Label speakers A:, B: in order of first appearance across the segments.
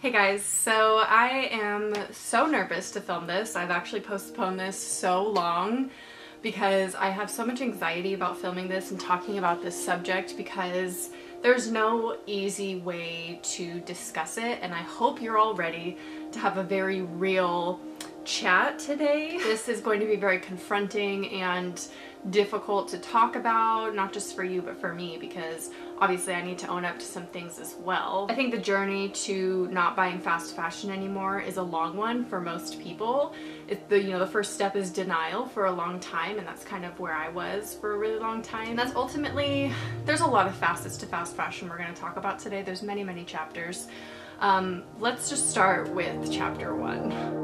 A: Hey guys, so I am so nervous to film this. I've actually postponed this so long because I have so much anxiety about filming this and talking about this subject because there's no easy way to discuss it, and I hope you're all ready to have a very real chat today. This is going to be very confronting and difficult to talk about, not just for you but for me, because obviously I need to own up to some things as well. I think the journey to not buying fast fashion anymore is a long one for most people. The first step is denial for a long time, and that's kind of where I was for a really long time. And that's ultimately, there's a lot of facets to fast fashion we're going to talk about today. There's many chapters. Let's just start with chapter 1.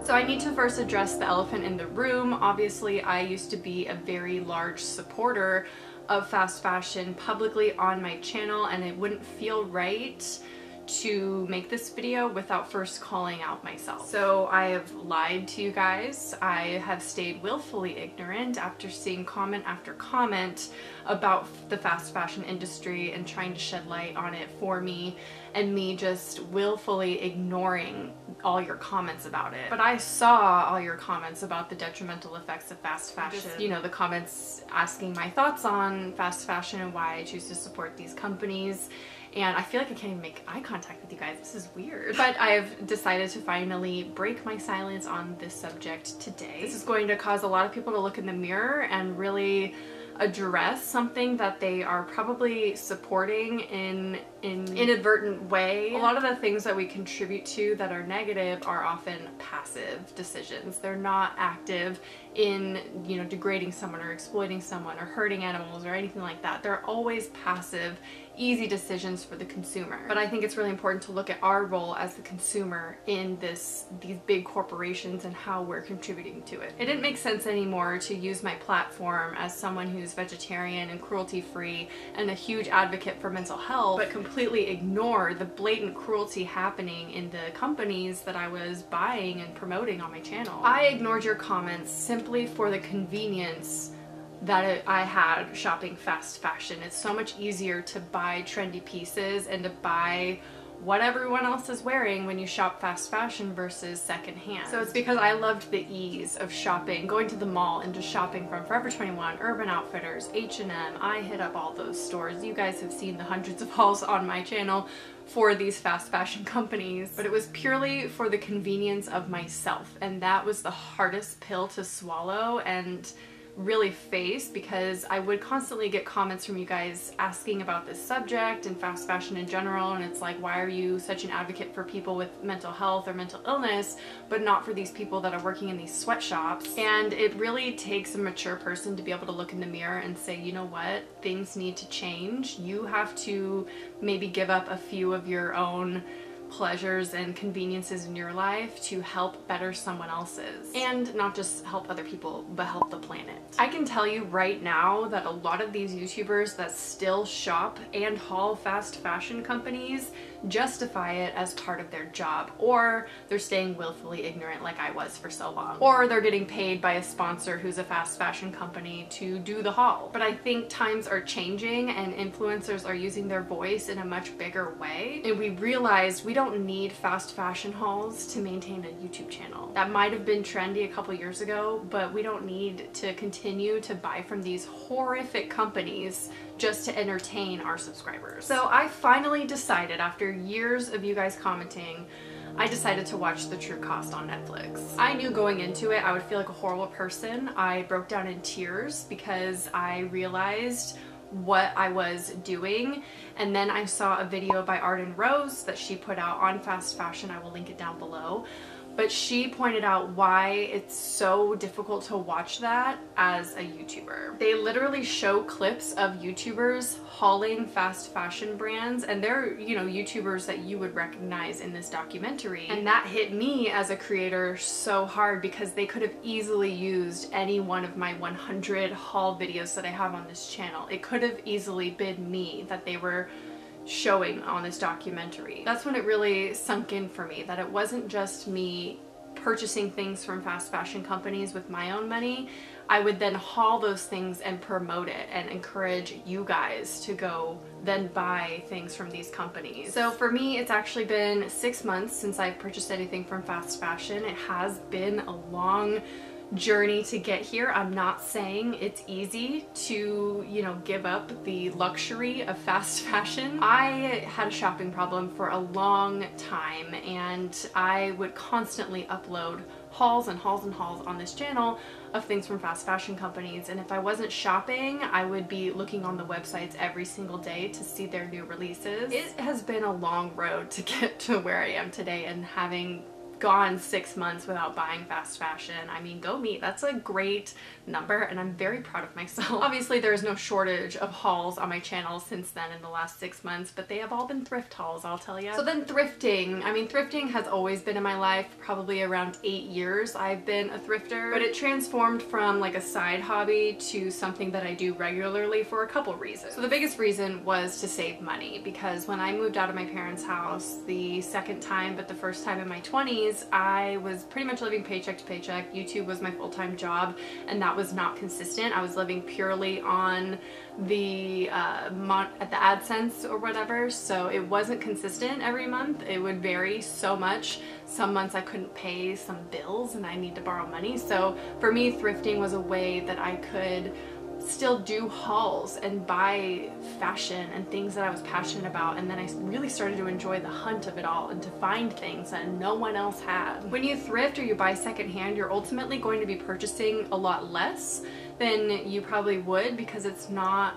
A: So I need to first address the elephant in the room. Obviously, I used to be a very large supporter of fast fashion publicly on my channel, and it wouldn't feel right to make this video without first calling out myself. So I have lied to you guys. I have stayed willfully ignorant after seeing comment after comment about the fast fashion industry and trying to shed light on it for me, and me just willfully ignoring all your comments about it. But I saw all your comments about the detrimental effects of fast fashion. Just, the comments asking my thoughts on fast fashion and why I choose to support these companies. And I feel like I can't even make eye contact with you guys. This is weird. But I've decided to finally break my silence on this subject today. This is going to cause a lot of people to look in the mirror and really address something that they are probably supporting in an inadvertent way. A lot of the things that we contribute to that are negative are often passive decisions. They're not active in, degrading someone or exploiting someone or hurting animals or anything like that. They're always passive, easy decisions for the consumer. But I think it's really important to look at our role as the consumer in these big corporations and how we're contributing to it. It didn't make sense anymore to use my platform as someone who's vegetarian and cruelty-free and a huge advocate for mental health, but completely ignore the blatant cruelty happening in the companies that I was buying and promoting on my channel. I ignored your comments simply for the convenience that I had shopping fast fashion. It's so much easier to buy trendy pieces and to buy what everyone else is wearing when you shop fast fashion versus secondhand. So it's because I loved the ease of shopping, going to the mall and just shopping from Forever 21, Urban Outfitters, H&M. I hit up all those stores. You guys have seen the hundreds of hauls on my channel for these fast fashion companies, but it was purely for the convenience of myself, and that was the hardest pill to swallow and really face, because I would constantly get comments from you guys asking about this subject and fast fashion in general, and it's like, why are you such an advocate for people with mental health or mental illness but not for these people that are working in these sweatshops? And it really takes a mature person to be able to look in the mirror and say, you know what, things need to change. You have to maybe give up a few of your own pleasures and conveniences in your life to help better someone else's, and not just help other people but help the planet. I can tell you right now that a lot of these YouTubers that still shop and haul fast fashion companies justify it as part of their job, or they're staying willfully ignorant like I was for so long, or they're getting paid by a sponsor who's a fast fashion company to do the haul. But I think times are changing and influencers are using their voice in a much bigger way, and we realized we don't need fast fashion hauls to maintain a YouTube channel. That might have been trendy a couple years ago, but we don't need to continue to buy from these horrific companies just to entertain our subscribers. So I finally decided, after years of you guys commenting, I decided to watch The True Cost on Netflix. I knew going into it I would feel like a horrible person. I broke down in tears because I realized what I was doing, and then I saw a video by Arden Rose that she put out on fast fashion. I will link it down below. But she pointed out why it's so difficult to watch that as a YouTuber. They literally show clips of YouTubers hauling fast fashion brands, and they're, YouTubers that you would recognize in this documentary. And that hit me as a creator so hard, because they could have easily used any one of my 100 haul videos that I have on this channel. It could have easily been me that they were showing on this documentary. That's when it really sunk in for me that it wasn't just me purchasing things from fast fashion companies with my own money, I would then haul those things and promote it and encourage you guys to go then buy things from these companies. So for me, it's actually been 6 months since I've purchased anything from fast fashion. It has been a long journey to get here. I'm not saying it's easy to, you know, give up the luxury of fast fashion. I had a shopping problem for a long time, and I would constantly upload hauls and hauls and hauls on this channel of things from fast fashion companies, and if I wasn't shopping, I would be looking on the websites every single day to see their new releases. It has been a long road to get to where I am today, and having gone 6 months without buying fast fashion, I mean, go me, that's a great number, and I'm very proud of myself. Obviously, there's no shortage of hauls on my channel since then in the last 6 months, but they have all been thrift hauls, I'll tell you. So then thrifting. I mean, thrifting has always been in my life. Probably around 8 years I've been a thrifter, but it transformed from like a side hobby to something that I do regularly for a couple reasons. So the biggest reason was to save money, because when I moved out of my parents' house the second time, but the first time in my 20s, I was pretty much living paycheck to paycheck. YouTube was my full-time job, and that was not consistent. I was living purely on the AdSense or whatever, so it wasn't consistent every month. It would vary so much. Some months I couldn't pay some bills and I need to borrow money. So for me, thrifting was a way that I could still do hauls and buy fashion and things that I was passionate about, and then I really started to enjoy the hunt of it all and to find things that no one else had. When you thrift or you buy secondhand, you're ultimately going to be purchasing a lot less than you probably would, because it's not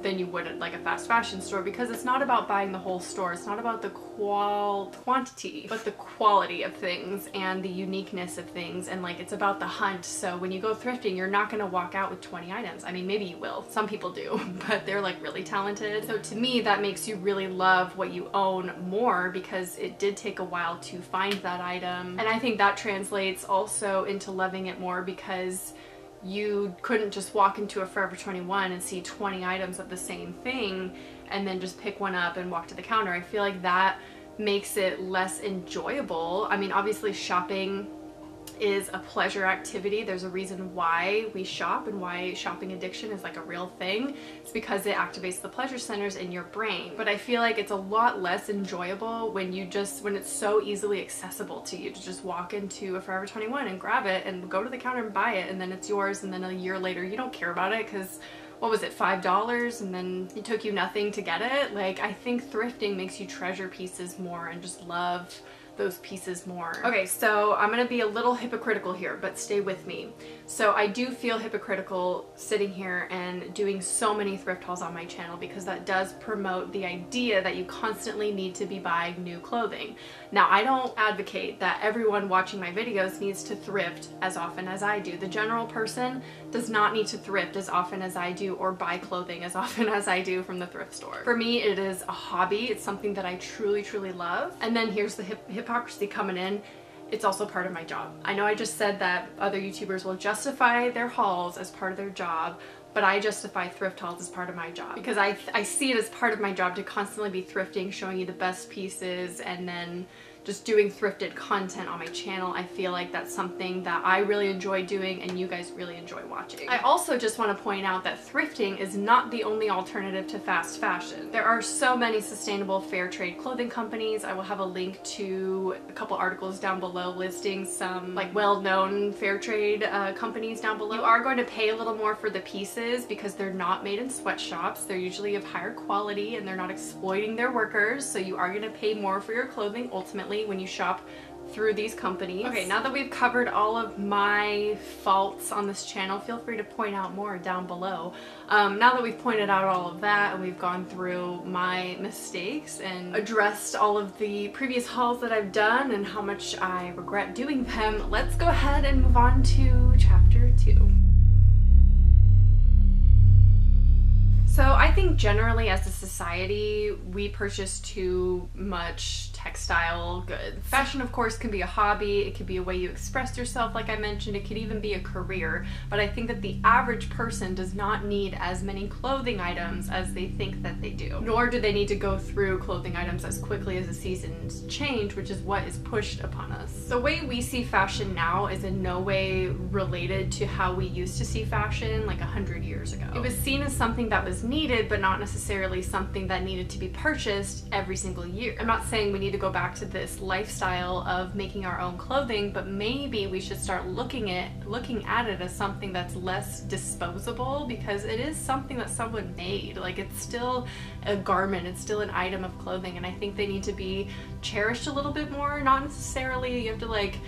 A: than you would at like a fast fashion store, because it's not about buying the whole store. It's not about the quantity, but the quality of things and the uniqueness of things, and like it's about the hunt. So when you go thrifting, you're not going to walk out with 20 items. I mean, maybe you will. Some people do, but they're like really talented. So to me, that makes you really love what you own more, because it did take a while to find that item. And I think that translates also into loving it more, because you couldn't just walk into a Forever 21 and see 20 items of the same thing and then just pick one up and walk to the counter. I feel like that makes it less enjoyable. I mean, obviously shopping is a pleasure activity. There's a reason why we shop and why shopping addiction is like a real thing. It's because it activates the pleasure centers in your brain. But I feel like it's a lot less enjoyable when it's so easily accessible to you to just walk into a Forever 21 and grab it and go to the counter and buy it, and then it's yours, and then a year later you don't care about it because, what was it, $5, and then it took you nothing to get it. Like, I think thrifting makes you treasure pieces more and just love those pieces more. Okay, so I'm gonna be a little hypocritical here, but stay with me. So I do feel hypocritical sitting here and doing so many thrift hauls on my channel, because that does promote the idea that you constantly need to be buying new clothing. Now, I don't advocate that everyone watching my videos needs to thrift as often as I do. The general person does not need to thrift as often as I do, or buy clothing as often as I do from the thrift store. For me, it is a hobby. It's something that I truly, truly love. And then here's the hypocrisy coming in. It's also part of my job. I know I just said that other YouTubers will justify their hauls as part of their job, but I justify thrift hauls as part of my job, because I see it as part of my job to constantly be thrifting, showing you the best pieces, and then just doing thrifted content on my channel. I feel like that's something that I really enjoy doing and you guys really enjoy watching. I also just want to point out that thrifting is not the only alternative to fast fashion. There are so many sustainable fair trade clothing companies. I will have a link to a couple articles down below listing some like well-known fair trade companies down below. You are going to pay a little more for the pieces because they're not made in sweatshops. They're usually of higher quality and they're not exploiting their workers, so you are going to pay more for your clothing ultimately when you shop through these companies. Okay, now that we've covered all of my faults on this channel, feel free to point out more down below. Now that we've pointed out all of that and we've gone through my mistakes and addressed all of the previous hauls that I've done and how much I regret doing them, let's go ahead and move on to chapter 2. So I think generally as a society, we purchase too much textile goods. Fashion, of course, can be a hobby, it could be a way you express yourself, like I mentioned, it could even be a career, but I think that the average person does not need as many clothing items as they think that they do. Nor do they need to go through clothing items as quickly as the seasons change, which is what is pushed upon us. The way we see fashion now is in no way related to how we used to see fashion like 100 years ago. It was seen as something that was needed, but not necessarily something that needed to be purchased every single year. I'm not saying we need to go back to this lifestyle of making our own clothing, but maybe we should start looking at it as something that's less disposable, because it is something that someone made. Like, it's still a garment, it's still an item of clothing, and I think they need to be cherished a little bit more. Not necessarily you have to like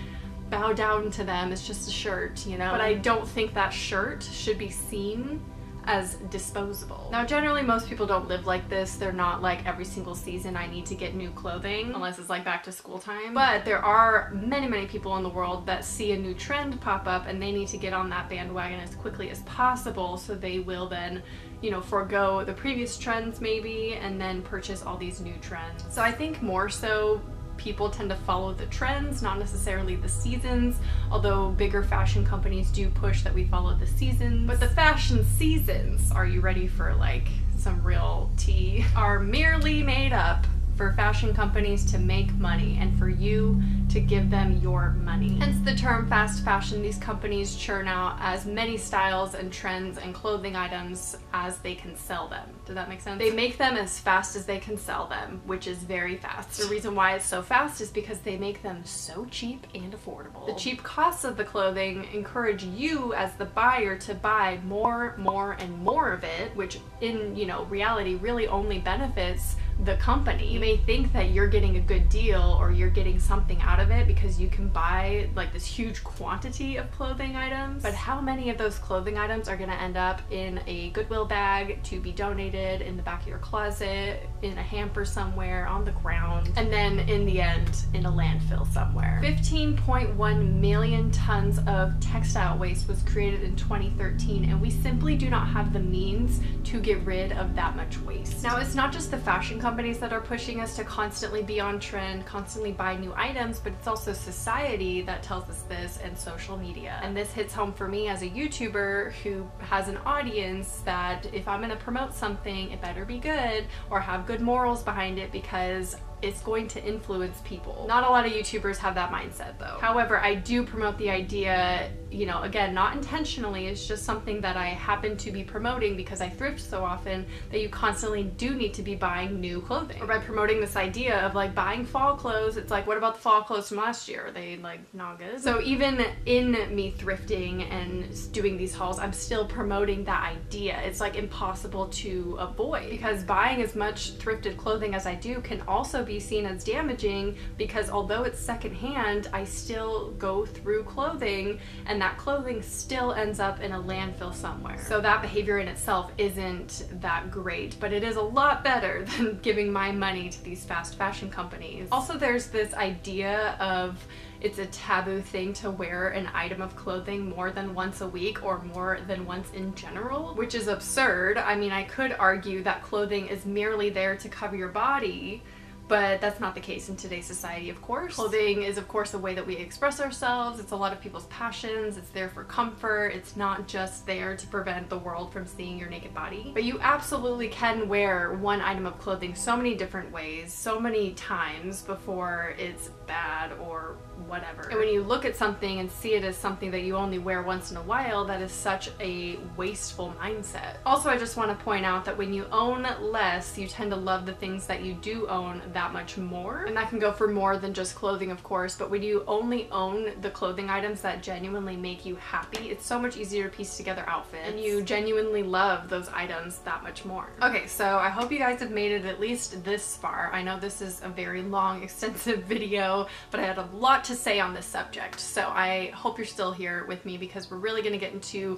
A: bow down to them, it's just a shirt, you know? But I don't think that shirt should be seen as disposable. Now, generally most people don't live like this. They're not like every single season I need to get new clothing, unless it's like back to school time. But there are many people in the world that see a new trend pop up and they need to get on that bandwagon as quickly as possible, so they will then, you know, forego the previous trends maybe and then purchase all these new trends. So I think more so people tend to follow the trends, not necessarily the seasons, although bigger fashion companies do push that we follow the seasons. But the fashion seasons, are you ready for like some real tea, are merely made up for fashion companies to make money and for you to give them your money. Hence the term fast fashion. These companies churn out as many styles and trends and clothing items as they can sell them. Does that make sense? They make them as fast as they can sell them, which is very fast. The reason why it's so fast is because they make them so cheap and affordable. The cheap costs of the clothing encourage you as the buyer to buy more and more of it, which in, you know, reality really only benefits the company. You may think that you're getting a good deal or you're getting something out of it because you can buy like this huge quantity of clothing items, but how many of those clothing items are going to end up in a Goodwill bag to be donated in the back of your closet, in a hamper somewhere, on the ground, and then in the end in a landfill somewhere? 15.1 million tons of textile waste was created in 2013, and we simply do not have the means to get rid of that much waste. Now, it's not just the fashion companies that are pushing us to constantly be on trend, constantly buy new items, but it's also society that tells us this, and social media. And this hits home for me as a YouTuber who has an audience that if I'm gonna promote something, it better be good or have good morals behind it, because it's going to influence people. Not a lot of YouTubers have that mindset though. However, I do promote the idea, you know, again, not intentionally, it's just something that I happen to be promoting because I thrift so often, that you constantly do need to be buying new clothing. Or by promoting this idea of like buying fall clothes, it's like, what about the fall clothes from last year? Are they like not good? So even in me thrifting and doing these hauls, I'm still promoting that idea. It's like impossible to avoid, because buying as much thrifted clothing as I do can also be seen as damaging, because although it's secondhand, I still go through clothing and that clothing still ends up in a landfill somewhere. So that behavior in itself isn't that great, but it is a lot better than giving my money to these fast fashion companies. Also, there's this idea of it's a taboo thing to wear an item of clothing more than once a week or more than once in general, which is absurd. I mean, I could argue that clothing is merely there to cover your body, but that's not the case in today's society, of course. Clothing is, of course, a way that we express ourselves. It's a lot of people's passions. It's there for comfort. It's not just there to prevent the world from seeing your naked body. But you absolutely can wear one item of clothing so many different ways, so many times before it's bad or whatever. And when you look at something and see it as something that you only wear once in a while, that is such a wasteful mindset. Also, I just want to point out that when you own less, you tend to love the things that you do own that much more. And that can go for more than just clothing, of course, but when you only own the clothing items that genuinely make you happy, it's so much easier to piece together outfits, and you genuinely love those items that much more. Okay, so I hope you guys have made it at least this far. I know this is a very long, extensive video, but I had a lot to say on this subject, so I hope you're still here with me, because we're really gonna get into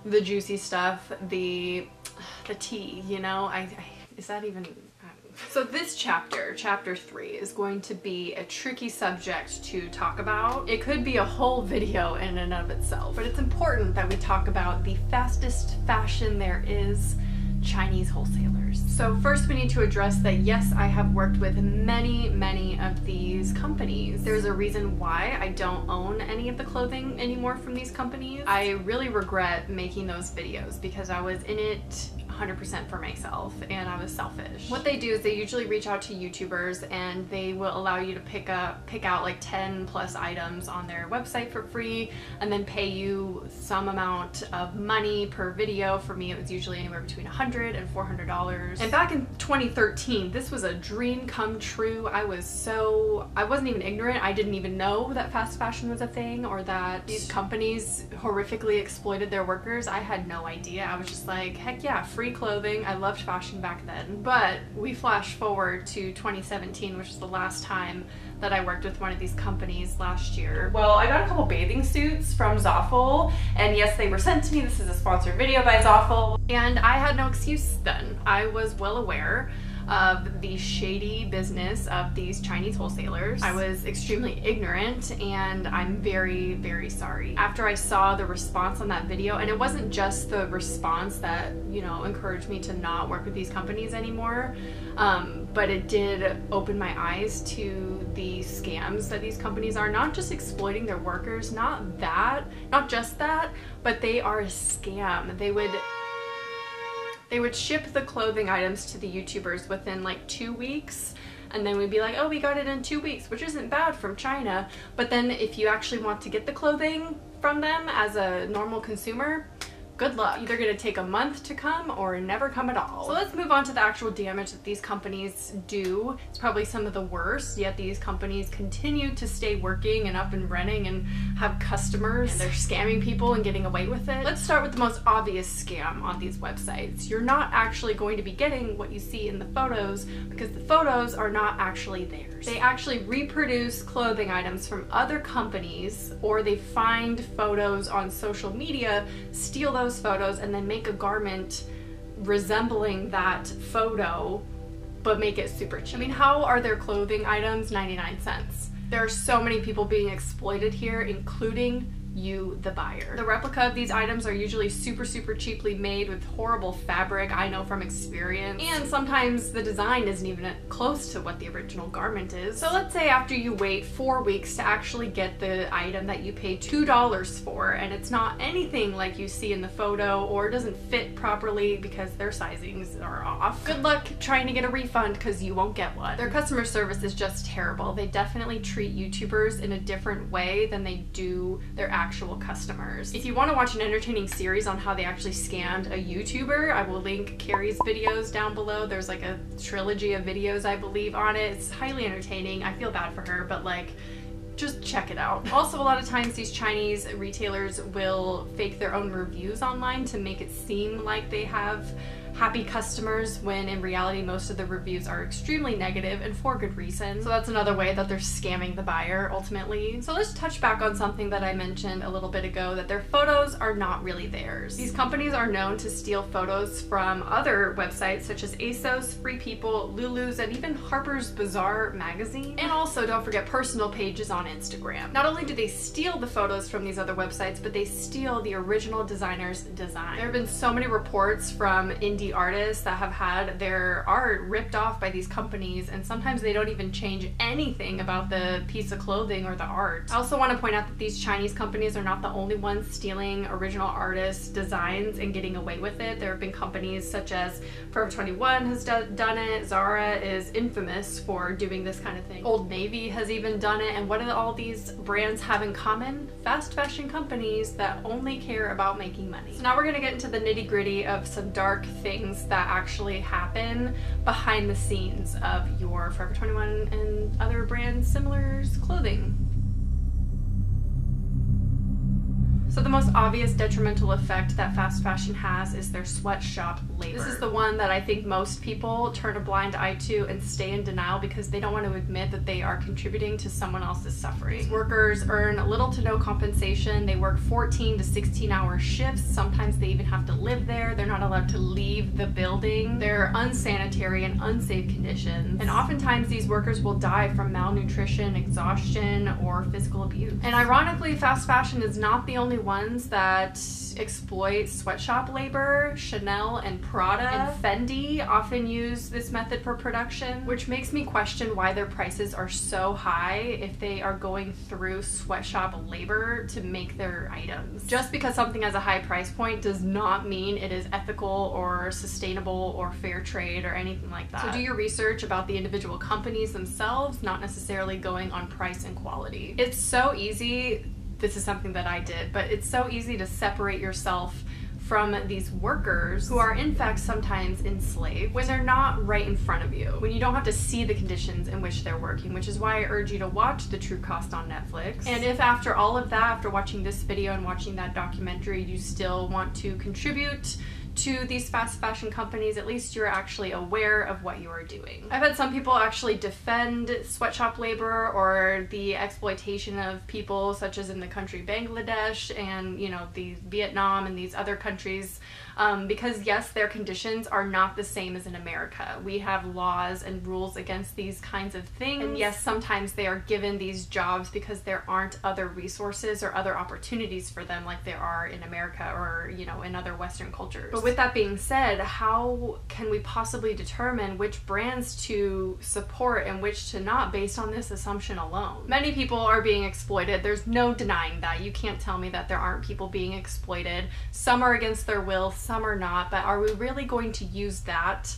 A: the juicy stuff, the tea, you know? Is that even... So this chapter, chapter 3, is going to be a tricky subject to talk about. It could be a whole video in and of itself, but it's important that we talk about the fastest fashion there is, Chinese wholesalers. wholesalers. So first we need to address that yes, I have worked with many of these companies. There's a reason why I don't own any of the clothing anymore from these companies. I really regret making those videos because I was in it 100% for myself and I was selfish. What they do is they usually reach out to YouTubers and they will allow you to pick out like 10 plus items on their website for free and then pay you some amount of money per video. For me, it was usually anywhere between $100 and $400. And back in 2013, this was a dream come true. I wasn't even ignorant. I didn't even know that fast fashion was a thing or that these companies horrifically exploited their workers. I had no idea. I was just like, heck yeah, free clothing. I loved fashion back then. But we flash forward to 2017, which is the last time that I worked with one of these companies last year. Well, I got a couple bathing suits from Zaful, and yes, they were sent to me. This is a sponsored video by Zaful. And I had no excuse then. I was well aware of the shady business of these Chinese wholesalers. I was extremely ignorant and I'm very sorry. After I saw the response on that video, and it wasn't just the response that, you know, encouraged me to not work with these companies anymore, but it did open my eyes to the scams that these companies are, not just exploiting their workers, not just that, but they are a scam. They would ship the clothing items to the YouTubers within like 2 weeks, and then we'd be like, oh, we got it in 2 weeks, which isn't bad from China. But then if you actually want to get the clothing from them as a normal consumer, good luck. Either gonna take a month to come or never come at all. So let's move on to the actual damage that these companies do. It's probably some of the worst, yet these companies continue to stay working and up and running and have customers, and they're scamming people and getting away with it. Let's start with the most obvious scam on these websites. You're not actually going to be getting what you see in the photos because the photos are not actually theirs. They actually reproduce clothing items from other companies, or they find photos on social media, steal those photos, and then make a garment resembling that photo but make it super cheap. I mean, how are their clothing items 99 cents? There are so many people being exploited here, including you, the buyer. The replica of these items are usually super cheaply made with horrible fabric, I know from experience, and sometimes the design isn't even close to what the original garment is. So let's say after you wait 4 weeks to actually get the item that you paid $2 for, and it's not anything like you see in the photo, or doesn't fit properly because their sizings are off. Good luck trying to get a refund because you won't get one. Their customer service is just terrible. They definitely treat YouTubers in a different way than they do their actual customers. If you want to watch an entertaining series on how they actually scammed a YouTuber, I will link Carrie's videos down below. There's like a trilogy of videos, I believe, on it. It's highly entertaining. I feel bad for her, but like, just check it out. Also, a lot of times these Chinese retailers will fake their own reviews online to make it seem like they have happy customers, when in reality most of the reviews are extremely negative, and for good reason. So that's another way that they're scamming the buyer ultimately. So let's touch back on something that I mentioned a little bit ago, that their photos are not really theirs. These companies are known to steal photos from other websites such as ASOS, Free People, Lulu's, and even Harper's Bazaar magazine. And also don't forget personal pages on Instagram. Not only do they steal the photos from these other websites, but they steal the original designer's design. There have been so many reports from indie artists that have had their art ripped off by these companies, and sometimes they don't even change anything about the piece of clothing or the art. I also want to point out that these Chinese companies are not the only ones stealing original artists' designs and getting away with it. There have been companies such as Forever 21 has done it, Zara is infamous for doing this kind of thing, Old Navy has even done it, and what do all these brands have in common? Fast fashion companies that only care about making money. So now we're gonna get into the nitty-gritty of some dark things that actually happen behind the scenes of your Forever 21 and other brands similars clothing. So the most obvious detrimental effect that fast fashion has is their sweatshop labor. This is the one that I think most people turn a blind eye to and stay in denial because they don't want to admit that they are contributing to someone else's suffering. These workers earn little to no compensation. They work 14 to 16-hour shifts. Sometimes they even have to live there. They're not allowed to leave the building. They're unsanitary and unsafe conditions. And oftentimes these workers will die from malnutrition, exhaustion, or physical abuse. And ironically, fast fashion is not the only ones that exploit sweatshop labor. Chanel and Prada and Fendi often use this method for production, which makes me question why their prices are so high if they are going through sweatshop labor to make their items. Just because something has a high price point does not mean it is ethical or sustainable or fair trade or anything like that. So do your research about the individual companies themselves, not necessarily going on price and quality. It's so easy, this is something that I did, but it's so easy to separate yourself from these workers who are in fact sometimes enslaved when they're not right in front of you, when you don't have to see the conditions in which they're working, which is why I urge you to watch The True Cost on Netflix. And if after all of that, after watching this video and watching that documentary, you still want to contribute to these fast fashion companies, at least you're actually aware of what you are doing. I've had some people actually defend sweatshop labor or the exploitation of people such as in the country Bangladesh and, you know, the Vietnam and these other countries, because yes, their conditions are not the same as in America. We have laws and rules against these kinds of things, and yes, sometimes they are given these jobs because there aren't other resources or other opportunities for them like there are in America or, you know, in other Western cultures. But with that being said, how can we possibly determine which brands to support and which to not based on this assumption alone? Many people are being exploited. There's no denying that. You can't tell me that there aren't people being exploited. Some are against their will, some are not, but are we really going to use that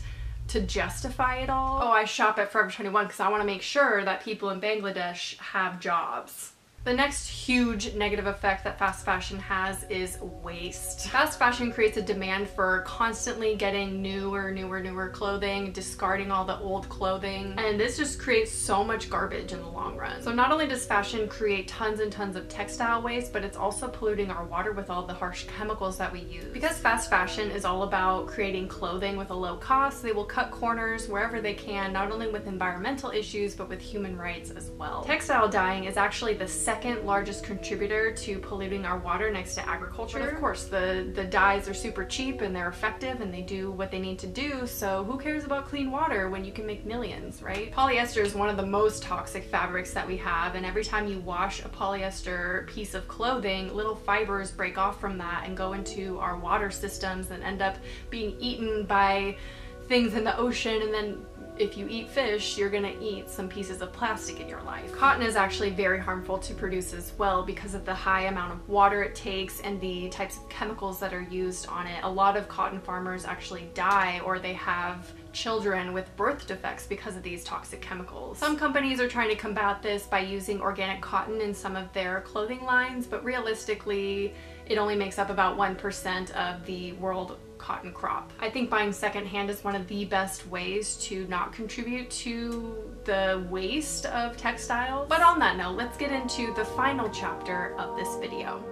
A: to justify it all? Oh, I shop at Forever 21 because I want to make sure that people in Bangladesh have jobs. The next huge negative effect that fast fashion has is waste. Fast fashion creates a demand for constantly getting newer clothing, discarding all the old clothing, and this just creates so much garbage in the long run. So not only does fashion create tons and tons of textile waste, but it's also polluting our water with all the harsh chemicals that we use. Because fast fashion is all about creating clothing with a low cost, they will cut corners wherever they can, not only with environmental issues, but with human rights as well. Textile dyeing is actually the second largest contributor to polluting our water next to agriculture. But of course, the dyes are super cheap and they're effective and they do what they need to do, so who cares about clean water when you can make millions, right? Polyester is one of the most toxic fabrics that we have, and every time you wash a polyester piece of clothing, little fibers break off from that and go into our water systems and end up being eaten by things in the ocean, and then if you eat fish, you're gonna eat some pieces of plastic in your life. Cotton is actually very harmful to produce as well because of the high amount of water it takes and the types of chemicals that are used on it. A lot of cotton farmers actually die or they have children with birth defects because of these toxic chemicals. Some companies are trying to combat this by using organic cotton in some of their clothing lines, but realistically, it only makes up about 1% of the world cotton crop. I think buying secondhand is one of the best ways to not contribute to the waste of textiles. But on that note, let's get into the final chapter of this video.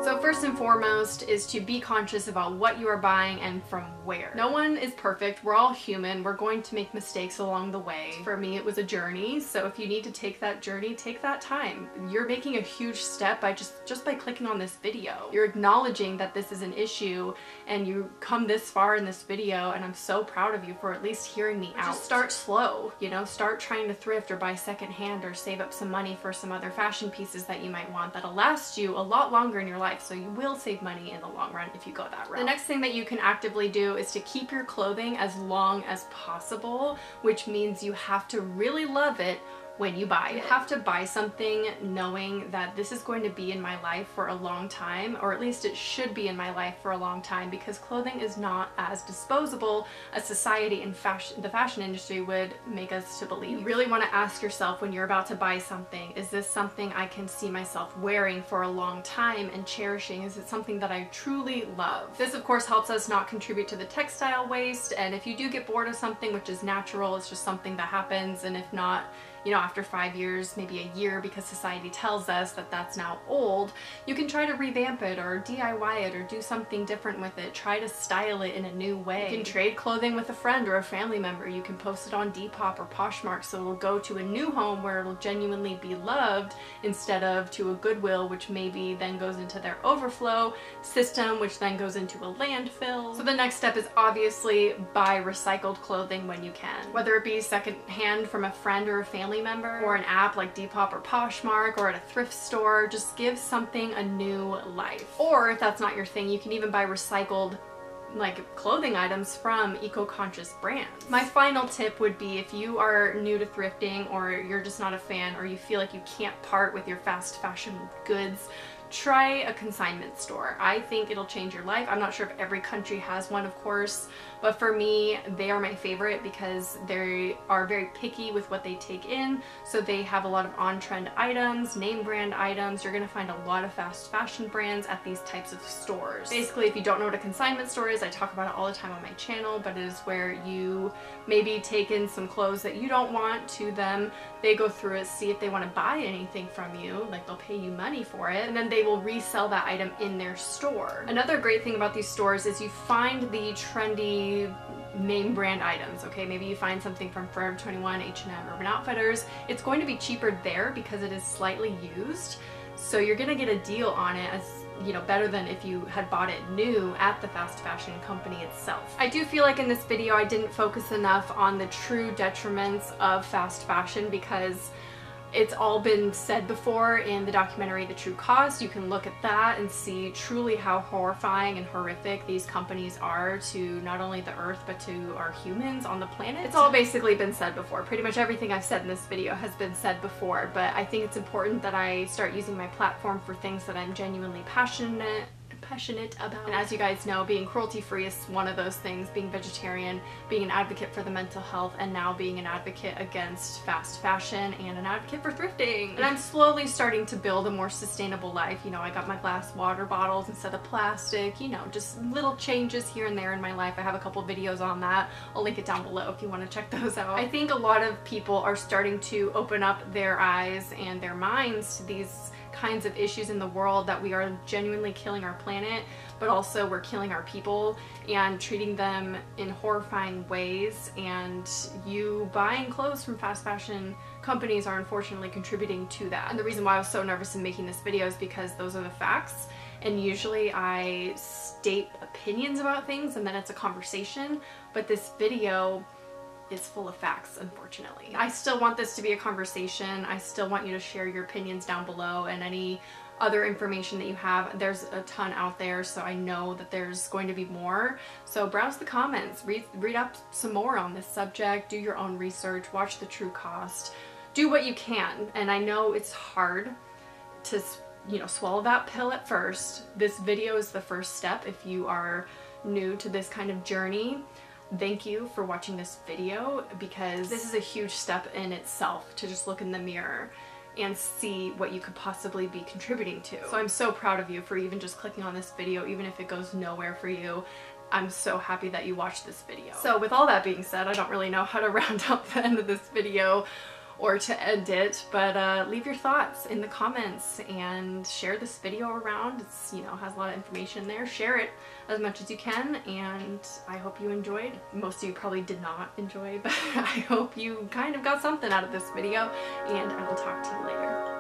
A: So first and foremost is to be conscious about what you are buying and from where. No one is perfect. We're all human. We're going to make mistakes along the way. For me, it was a journey. So if you need to take that journey, take that time. You're making a huge step by just by clicking on this video. You're acknowledging that this is an issue and you come this far in this video, and I'm so proud of you for at least hearing me out. Just start slow, you know, start trying to thrift or buy secondhand or save up some money for some other fashion pieces that you might want that'll last you a lot longer in your life. So you will save money in the long run if you go that route. The next thing that you can actively do is to keep your clothing as long as possible, which means you have to really love it when you buy it. You have to buy something knowing that this is going to be in my life for a long time, or at least it should be in my life for a long time, because clothing is not as disposable as society and the fashion industry would make us to believe. You really want to ask yourself when you're about to buy something, is this something I can see myself wearing for a long time and cherishing? Is it something that I truly love? This of course helps us not contribute to the textile waste, and if you do get bored of something, which is natural, it's just something that happens, and if not, you know, after 5 years, maybe a year, because society tells us that that's now old, you can try to revamp it or DIY it or do something different with it. Try to style it in a new way. You can trade clothing with a friend or a family member. You can post it on Depop or Poshmark so it'll go to a new home where it'll genuinely be loved instead of to a Goodwill, which maybe then goes into their overflow system, which then goes into a landfill. So the next step is obviously buy recycled clothing when you can. Whether it be secondhand from a friend or a family family member, or an app like Depop or Poshmark, or at a thrift store. Just give something a new life. Or if that's not your thing, you can even buy recycled like clothing items from eco-conscious brands. My final tip would be, if you are new to thrifting, or you're just not a fan, or you feel like you can't part with your fast fashion goods, try a consignment store. I think it'll change your life. I'm not sure if every country has one, of course, but for me, they are my favorite because they are very picky with what they take in. So they have a lot of on-trend items, name brand items. You're gonna find a lot of fast fashion brands at these types of stores. Basically, if you don't know what a consignment store is, I talk about it all the time on my channel, but it is where you maybe take in some clothes that you don't want to them. They go through it, see if they want to buy anything from you, like they'll pay you money for it, and then they will resell that item in their store. Another great thing about these stores is you find the trendy name brand items, okay? Maybe you find something from Forever 21, H&M, Urban Outfitters. It's going to be cheaper there because it is slightly used. So you're gonna get a deal on it, as you know, better than if you had bought it new at the fast fashion company itself. I do feel like in this video I didn't focus enough on the true detriments of fast fashion, because it's all been said before in the documentary The True Cost. You can look at that and see truly how horrifying and horrific these companies are to not only the earth but to our humans on the planet. It's all basically been said before. Pretty much everything I've said in this video has been said before, but I think it's important that I start using my platform for things that I'm genuinely passionate about. And as you guys know, being cruelty-free is one of those things, being vegetarian, being an advocate for the mental health, and now being an advocate against fast fashion and an advocate for thrifting. And I'm slowly starting to build a more sustainable life. You know, I got my glass water bottles instead of plastic, you know, just little changes here and there in my life. I have a couple videos on that. I'll link it down below if you want to check those out. I think a lot of people are starting to open up their eyes and their minds to these kinds of issues in the world, that we are genuinely killing our planet, but also we're killing our people and treating them in horrifying ways. And you buying clothes from fast fashion companies are unfortunately contributing to that. And the reason why I was so nervous in making this video is because those are the facts. And usually I state opinions about things and then it's a conversation, but this video is full of facts, unfortunately. I still want this to be a conversation. I still want you to share your opinions down below, and any other information that you have. There's a ton out there, so I know that there's going to be more. So browse the comments, read up some more on this subject, do your own research, watch The True Cost, do what you can. And I know it's hard to, you know, swallow that pill at first. This video is the first step if you are new to this kind of journey. Thank you for watching this video, because this is a huge step in itself, to just look in the mirror and see what you could possibly be contributing to. So I'm so proud of you for even just clicking on this video, even if it goes nowhere for you. I'm so happy that you watched this video. So with all that being said, I don't really know how to round up the end of this video or to end it, but leave your thoughts in the comments and share this video around. It's, you know, has a lot of information there. Share it as much as you can, and I hope you enjoyed. Most of you probably did not enjoy, but I hope you kind of got something out of this video, and I will talk to you later.